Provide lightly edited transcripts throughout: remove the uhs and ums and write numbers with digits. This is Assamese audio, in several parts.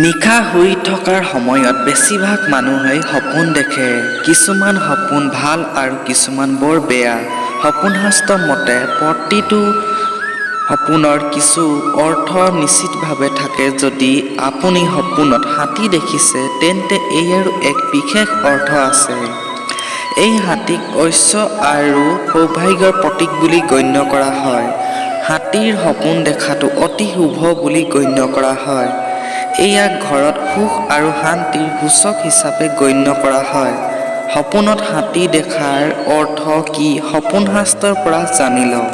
নিশা শুই থকাৰ সময়ত বেছিভাগ মানুহে সপোন দেখে। কিছুমান সপোন ভাল আৰু কিছুমান বৰ বেয়া। সপোন শাস্ত্ৰ মতে প্ৰতিটো সপোনৰ কিছু অৰ্থ নিশ্চিতভাৱে থাকে। যদি আপুনি সপোনত হাতী দেখিছে তেন্তে ইয়াৰো এক বিশেষ অৰ্থ আছে। এই হাতীক ঐশ্য আৰু সৌভাগ্যৰ প্ৰতীক বুলি গণ্য কৰা হয়। হাতীৰ সপোন দেখাটো অতি শুভ বুলি গণ্য কৰা হয়। ইয়াক ঘৰত সুখ আৰু শান্তিৰ সূচক হিচাপে গণ্য কৰা হয়। সপোনত হাতী দেখাৰ অৰ্থ কি সপোন শাস্ত্ৰৰ পৰা জানি লওঁ।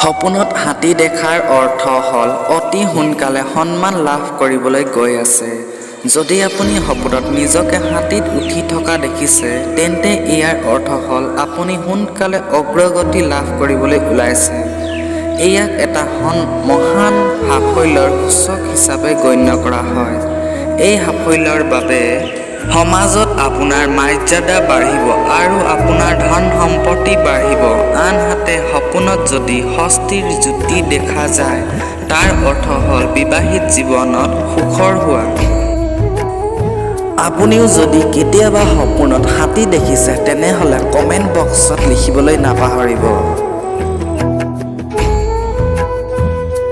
সপোনত হাতী দেখাৰ অৰ্থ হ'ল অতি সোনকালে সন্মান লাভ কৰিবলৈ গৈ আছে। যদি আপুনি সপোনত নিজকে হাতীত উঠি থকা দেখিছে তেন্তে ইয়াৰ অৰ্থ হ'ল আপুনি সোনকালে অগ্ৰগতি লাভ কৰিবলৈ ওলাইছে। ইয়াক এটা মহান সাফল্যৰ সূচক হিচাপে গণ্য কৰা হয়। এই সাফল্যৰ বাবে সমাজত আপোনাৰ মৰ্যাদা বাঢ়িব আৰু আপোনাৰ ধন সম্পত্তি বাঢ়িব। আনহাতে সপোনত যদি ষষ্ঠীৰ জ্যোতি দেখা যায় তাৰ অৰ্থ হ'ল বিবাহিত জীৱনত সুখৰ হোৱা। আপুনিও যদি কেতিয়াবা সপোনত হাতী দেখিছে তেনেহ'লে কমেণ্ট বক্সত লিখিবলৈ নাপাহৰিব।